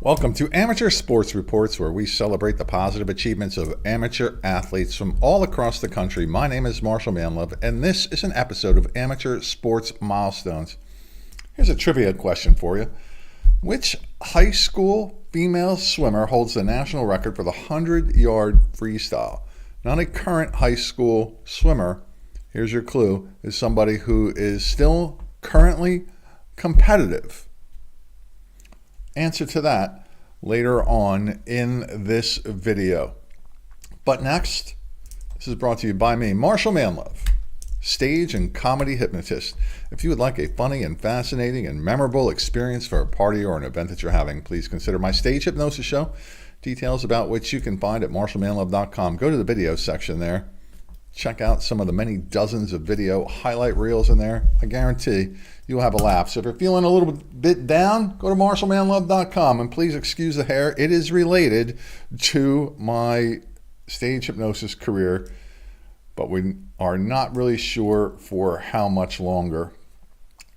Welcome to Amateur Sports Reports, where we celebrate the positive achievements of amateur athletes from all across the country. My name is Marshall Manlove, and this is an episode of Amateur Sports Milestones. Here's a trivia question for you. Which high school female swimmer holds the national record for the 100-yard freestyle? Not a current high school swimmer. Here's your clue, is somebody who is still currently competitive. Answer to that later on in this video. But next, this is brought to you by me, Marshall Manlove, stage and comedy hypnotist. If you would like a funny and fascinating and memorable experience for a party or an event that you're having, please consider my stage hypnosis show, details about which you can find at marshallmanlove.com. Go to the video section there. Check out some of the many dozens of video highlight reels in there. I guarantee you'll have a laugh. So if you're feeling a little bit down, go to marshallmanlove.com. And please excuse the hair. It is related to my stage hypnosis career, but we are not really sure for how much longer.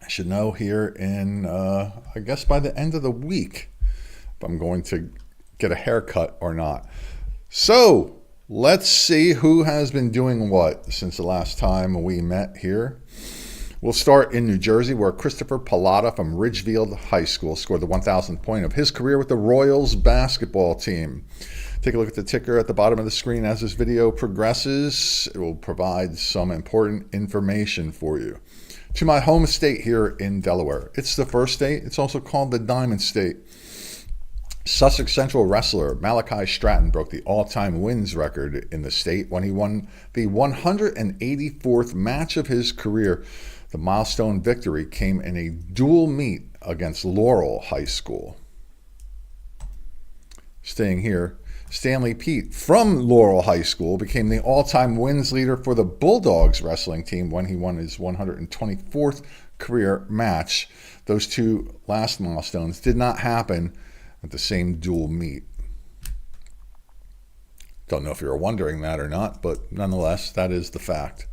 I should know here in, I guess by the end of the week, if I'm going to get a haircut or not. So let's see who has been doing what since the last time we met here. We'll start in New Jersey, where Christopher Pallotta from Ridgefield High School scored the 1,000th point of his career with the Royals basketball team. Take a look at the ticker at the bottom of the screen as this video progresses. It will provide some important information for you. To my home state here in Delaware. It's the first state. It's also called the Diamond State. Sussex Central wrestler Malachi Stratton broke the all-time wins record in the state when he won the 184th match of his career. The milestone victory came in a dual meet against Laurel High School. Staying here, Stanley Pete from Laurel High School became the all-time wins leader for the Bulldogs Wrestling team when he won his 124th career match. Those two last milestones did not happen at the same dual meet. Don't know if you're wondering that or not, but nonetheless, that is the fact.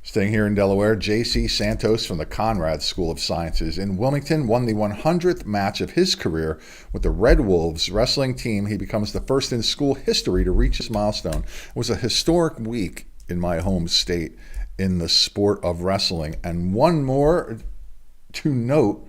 Staying here in Delaware, J.C. Santos from the Conrad School of Sciences in Wilmington won the 100th match of his career with the Red Wolves wrestling team. He becomes the first in school history to reach this milestone. It was a historic week in my home state in the sport of wrestling. And one more to note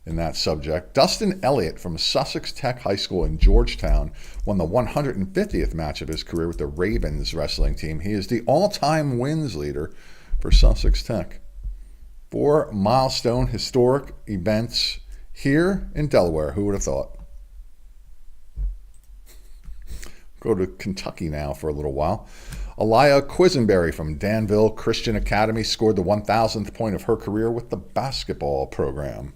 in that subject, Dustin Elliot from Sussex Tech High School in Georgetown won the 150th match of his career with the Ravens wrestling team. He is the all-time wins leader for Sussex Tech. 4 milestone historic events here in Delaware. Who would have thought? Go to Kentucky now for a little while. Aliyah Quisenberry from Danville Christian Academy scored the 1,000th point of her career with the basketball program.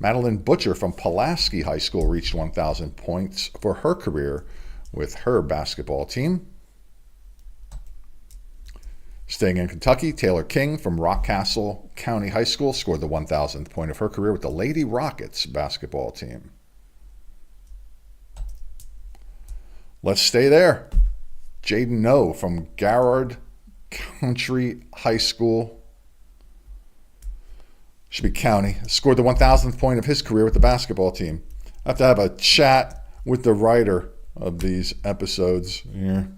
Madeline Butcher from Pulaski High School reached 1,000 points for her career with her basketball team. Staying in Kentucky, Taylor King from Rockcastle County High School scored the 1,000th point of her career with the Lady Rockets basketball team. Let's stay there. Jaden Noe from Garrard Country High School, should be County, scored the 1,000th point of his career with the basketball team. I have to have a chat with the writer of these episodes here.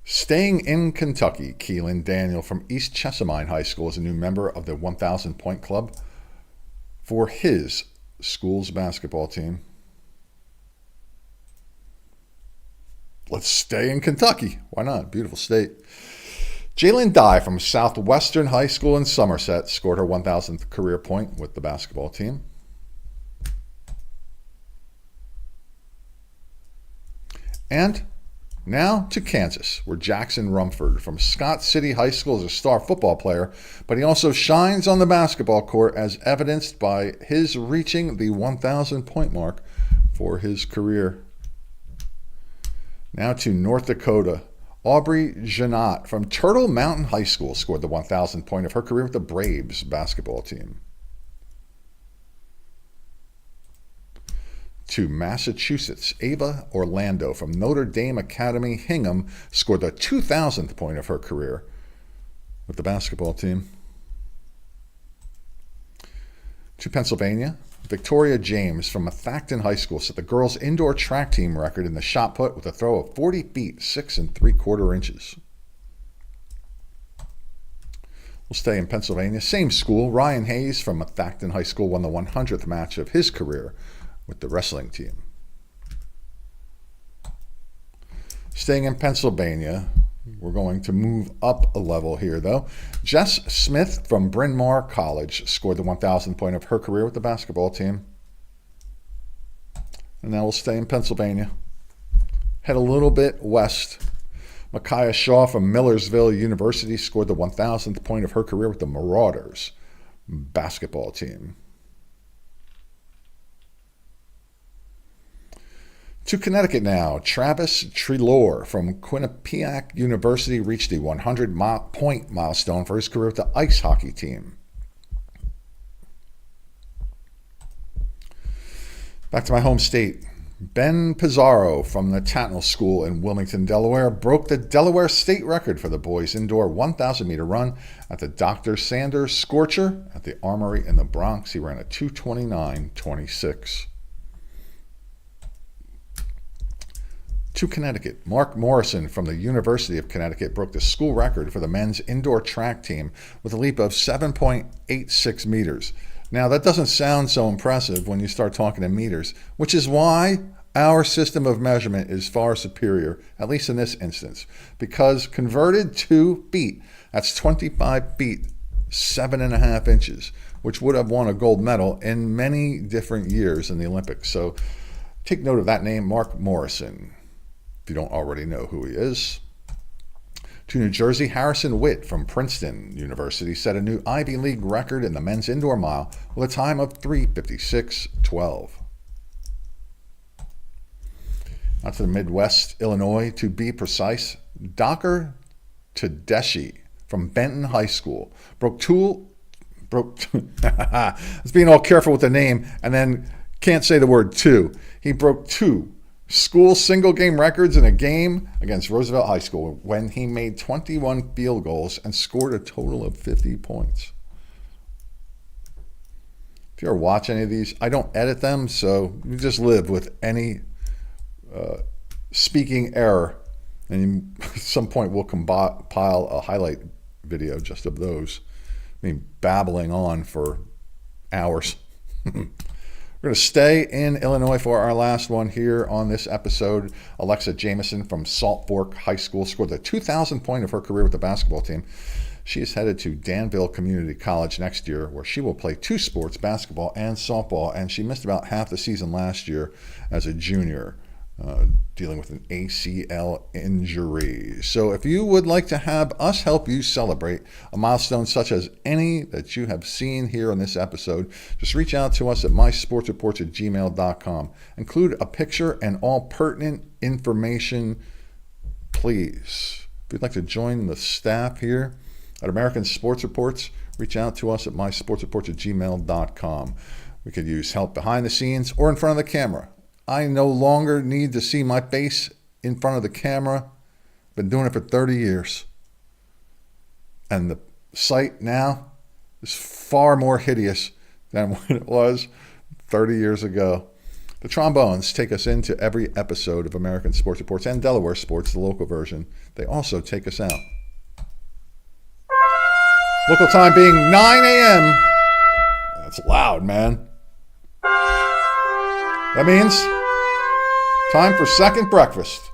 Staying in Kentucky, Keelan Daniel from East Chesamine High School is a new member of the 1,000 point club for his school's basketball team. Let's stay in Kentucky. Why not? Beautiful state. Jalen Dye from Southwestern High School in Somerset scored her 1,000th career point with the basketball team. And now to Kansas, where Jackson Rumford from Scott City High School is a star football player, but he also shines on the basketball court as evidenced by his reaching the 1,000 point mark for his career. Now to North Dakota. Aubrey Janot from Turtle Mountain High School scored the 1,000th point of her career with the Braves basketball team. To Massachusetts, Ava Orlando from Notre Dame Academy Hingham scored the 2,000th point of her career with the basketball team. To Pennsylvania, Victoria James from Methacton High School set the girls' indoor track team record in the shot put with a throw of 40 feet, 6 3/4 inches. We'll stay in Pennsylvania. Same school, Ryan Hayes from Methacton High School won the 100th match of his career with the wrestling team. Staying in Pennsylvania, we're going to move up a level here, though. Jess Smith from Bryn Mawr College scored the 1,000th point of her career with the basketball team. And now we'll stay in Pennsylvania. Head a little bit west. Micaiah Shaw from Millersville University scored the 1,000th point of her career with the Marauders basketball team. To Connecticut now, Travis Treloar from Quinnipiac University reached the 100-point milestone for his career with the ice hockey team. Back to my home state. Ben Pizarro from the Tatnall School in Wilmington, Delaware, broke the Delaware state record for the boys' indoor 1,000-meter run at the Dr. Sanders Scorcher at the Armory in the Bronx. He ran a 2:29.26. To Connecticut, Mark Morrison from the University of Connecticut broke the school record for the men's indoor track team with a leap of 7.86 meters. Now, that doesn't sound so impressive when you start talking in meters, which is why our system of measurement is far superior, at least in this instance, because converted to feet, that's 25 feet, 7.5 inches, which would have won a gold medal in many different years in the Olympics. So take note of that name, Mark Morrison, if you don't already know who he is. To New Jersey, Harrison Witt from Princeton University set a new Ivy League record in the men's indoor mile with a time of 3:56.12. Now to the Midwest, Illinois, to be precise, Docker Tedeschi from Benton High School broke I was being all careful with the name and then can't say the word two. He broke two school single-game records in a game against Roosevelt High School when he made 21 field goals and scored a total of 50 points. If you ever watch any of these, I don't edit them, so you just live with any speaking error, and at some point we'll compile a highlight video just of those. I mean, babbling on for hours. We're going to stay in Illinois for our last one here on this episode. Alexa Jameson from Salt Fork High School scored the 2,000th point of her career with the basketball team. She is headed to Danville Community College next year, where she will play two sports, basketball and softball, and she missed about half the season last year as a junior, dealing with an ACL injury. So if you would like to have us help you celebrate a milestone such as any that you have seen here on this episode, just reach out to us at mysportsreports@gmail.com. Include a picture and all pertinent information, please. If you'd like to join the staff here at American Sports Reports, reach out to us at mysportsreports@gmail.com. We could use help behind the scenes or in front of the camera. I no longer need to see my face in front of the camera. Been doing it for 30 years. And the sight now is far more hideous than what it was 30 years ago. The trombones take us into every episode of American Sports Reports and Delaware Sports, the local version. They also take us out. Local time being 9 a.m. That's loud, man. That means time for second breakfast.